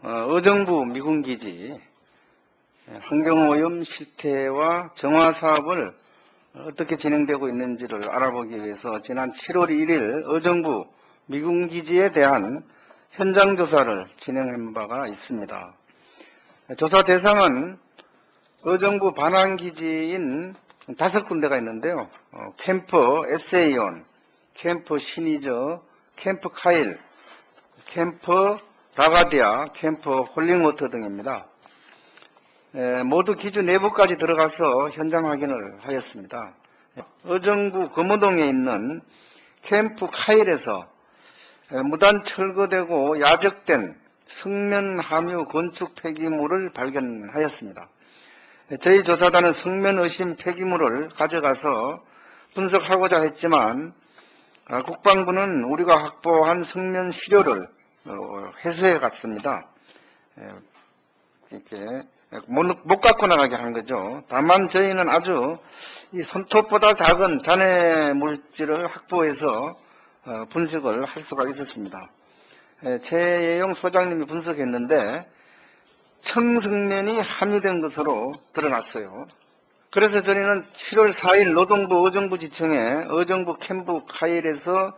의정부 미군기지 환경오염 실태와 정화 사업을 어떻게 진행되고 있는지를 알아보기 위해서 지난 7월 1일 의정부 미군기지에 대한 현장 조사를 진행한 바가 있습니다. 조사 대상은 의정부 반환기지인 5군데가 있는데요. 캠프 에세이온, 캠프 신이저, 캠프 카일, 캠프 라가디아, 캠프 홀링워터 등입니다. 모두 기주 내부까지 들어가서 현장 확인을 하였습니다. 의정부 금호동에 있는 캠프 카일에서 무단 철거되고 야적된 성면 함유 건축 폐기물을 발견하였습니다. 저희 조사단은 성면 의심 폐기물을 가져가서 분석하고자 했지만 국방부는 우리가 확보한 성면 시료를 회수해 갔습니다. 이렇게 못 갖고 나가게 한 거죠. 다만 저희는 아주 이 손톱보다 작은 잔해 물질을 확보해서 분석을 할 수가 있었습니다. 최예용 소장님이 분석했는데 청성면이 함유된 것으로 드러났어요. 그래서 저희는 7월 4일 노동부 의정부지청에 의정부 캠프 카일에서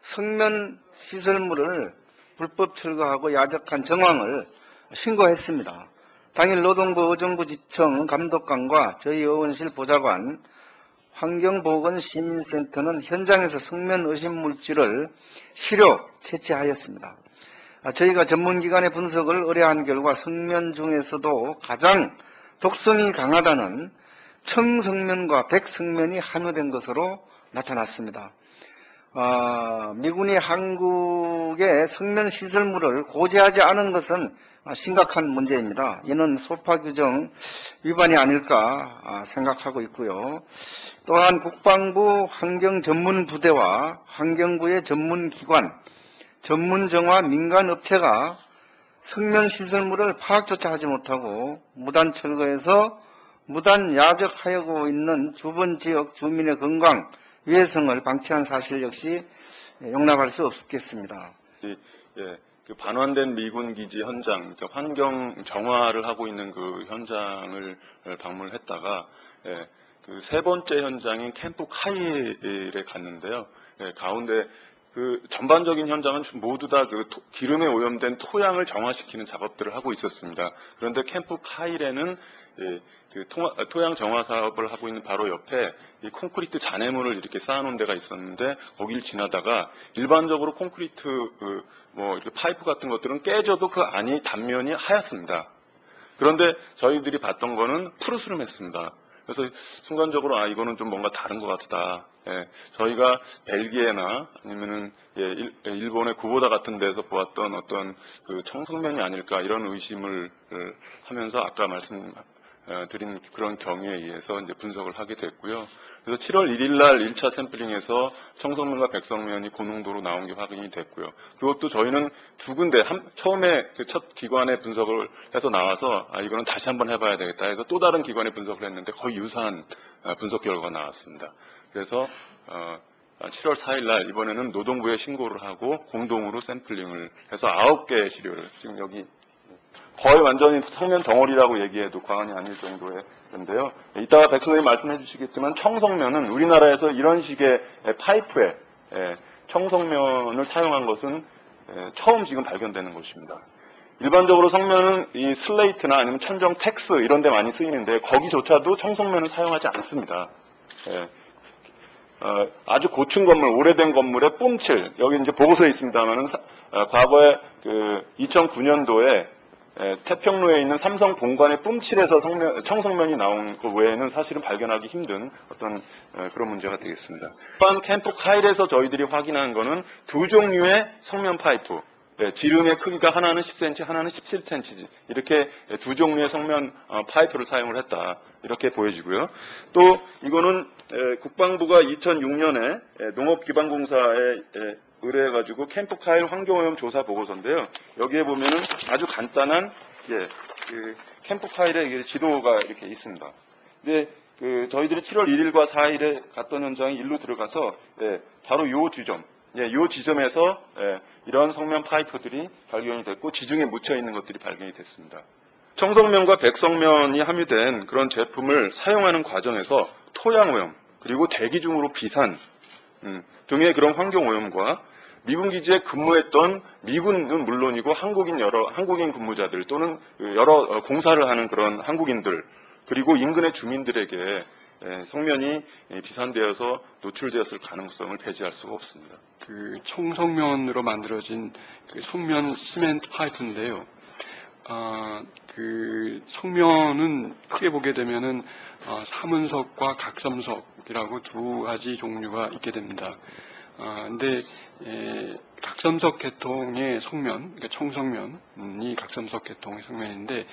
성면 시설물을 불법 철거하고 야적한 정황을 신고했습니다. 당일 노동부 의정부지청 감독관과 저희 의원실 보좌관, 환경보건시민센터는 현장에서 성면 의심 물질을 시료 채취하였습니다. 저희가 전문기관의 분석을 의뢰한 결과 성면 중에서도 가장 독성이 강하다는 청성면과 백성면이 함유된 것으로 나타났습니다. 미군이 한국의 성면 시설물을 고지하지 않은 것은 심각한 문제입니다. 이는 소파 규정 위반이 아닐까 생각하고 있고요. 또한 국방부 환경전문부대와 환경부의 전문기관, 전문정화 민간업체가 성면 시설물을 파악조차 하지 못하고 무단 철거해서 무단 야적하고 있는 주변 지역 주민의 건강, 위해성을 방치한 사실 역시 용납할 수 없겠습니다. 그 반환된 미군 기지 현장, 그러니까 환경 정화를 하고 있는 그 현장을 방문했다가 그 세 번째 현장인 캠프 카일에 갔는데요. 가운데 그 전반적인 현장은 모두 다 그 기름에 오염된 토양을 정화시키는 작업들을 하고 있었습니다. 그런데 캠프 카일에는 그 토양 정화 사업을 하고 있는 바로 옆에 이 콘크리트 잔해물을 이렇게 쌓아놓은 데가 있었는데 거길 지나다가 일반적으로 콘크리트 이렇게 파이프 같은 것들은 깨져도 그 안이 단면이 하얗습니다. 그런데 저희들이 봤던 거는 푸르스름했습니다. 그래서 순간적으로 이거는 좀 뭔가 다른 것 같다. 저희가 벨기에나 아니면은 일본의 구보다 같은 데서 보았던 어떤 그 청성면이 아닐까 이런 의심을 하면서 아까 말씀드린 그런 경위에 의해서 이제 분석을 하게 됐고요. 그래서 7월 1일 날 1차 샘플링에서 청성면과 백성면이 고농도로 나온 게 확인이 됐고요. 그것도 저희는 두 군데, 처음에 그 첫 기관의 분석을 해서 나와서 이거는 다시 한번 해봐야 되겠다 해서 또 다른 기관의 분석을 했는데 거의 유사한 분석 결과가 나왔습니다. 그래서 7월 4일 날 이번에는 노동부에 신고를 하고 공동으로 샘플링을 해서 9개의 시료를 지금 여기 거의 완전히 성면 덩어리라고 얘기해도 과언이 아닐 정도의 건데요. 이따가 백 선생님 말씀해 주시겠지만 청성면은 우리나라에서 이런 식의 파이프에 청성면을 사용한 것은 처음 지금 발견되는 것입니다. 일반적으로 성면은 이 슬레이트나 아니면 천정 텍스 이런 데 많이 쓰이는데 거기조차도 청성면을 사용하지 않습니다. 아주 고층 건물, 오래된 건물의 뿜칠, 여기 이제 보고서에 있습니다만은 과거에 그 2009년도에 태평로에 있는 삼성 본관의 뿜칠에서 청성면이 나온 그 외에는 사실은 발견하기 힘든 어떤 그런 문제가 되겠습니다. 또한 캠프 카일에서 저희들이 확인한 거는 두 종류의 성면 파이프, 지름의 크기가 하나는 10cm, 하나는 17cm 이렇게 두 종류의 성면 파이프를 사용을 했다 이렇게 보여지고요. 또 이거는 국방부가 2006년에 농업기반공사에 의뢰해가지고 캠프 카일 환경오염 조사 보고서인데요. 여기에 보면은 아주 간단한 그 캠프 카일의 지도가 이렇게 있습니다. 근데 저희들이 7월 1일과 4일에 갔던 현장에 일로 들어가서 바로 요 지점, 이 지점에서 이런 성면 파이프들이 발견이 됐고 지중해 묻혀 있는 것들이 발견이 됐습니다. 청성면과 백성면이 함유된 그런 제품을 사용하는 과정에서 토양오염 그리고 대기 중으로 비산 등의 그런 환경오염과 미군 기지에 근무했던 미군은 물론이고 한국인 근무자들 또는 여러 공사를 하는 그런 한국인들 그리고 인근의 주민들에게 성면이 비산되어서 노출되었을 가능성을 배제할 수가 없습니다. 그 청성면으로 만들어진 그 성면 시멘트 파이프인데요. 그 성면은 크게 보게 되면은 사문석과 각섬석이라고 두 가지 종류가 있게 됩니다. 근데 각섬석 계통의 성면, 그러니까 청성면이 각섬석 계통의 성면인데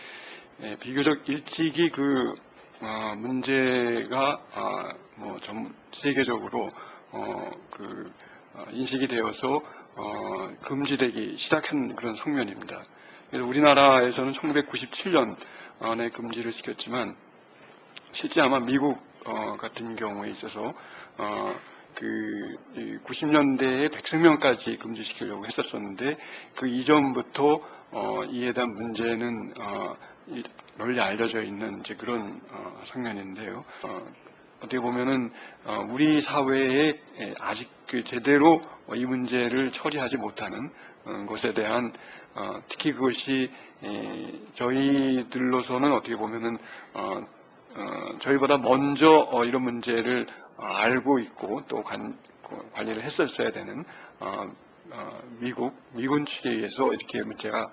비교적 일찍이 그 문제가 전 세계적으로 인식이 되어서 금지되기 시작한 그런 성면입니다. 그래서 우리나라에서는 1997년에 금지를 시켰지만 실제 아마 미국 같은 경우에 있어서 90년대에 백성면까지 금지시키려고 했었었는데 그 이전부터 이에 대한 문제는 널리 알려져 있는 이제 그런 성면인데요. 어떻게 보면은 우리 사회에 아직 제대로 이 문제를 처리하지 못하는 것에 대한 특히 그것이 저희들로서는 어떻게 보면은 저희보다 먼저 이런 문제를 알고 있고 또 관리를 했었어야 되는 미군 측에 의해서 이렇게 문제가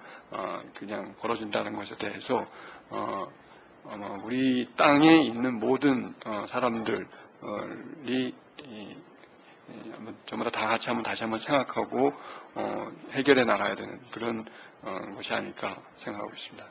그냥 벌어진다는 것에 대해서 아마 우리 땅에 있는 모든 사람들이 전부 다 같이 다시 한번 생각하고 해결해 나가야 되는 그런 것이 아닐까 생각하고 있습니다.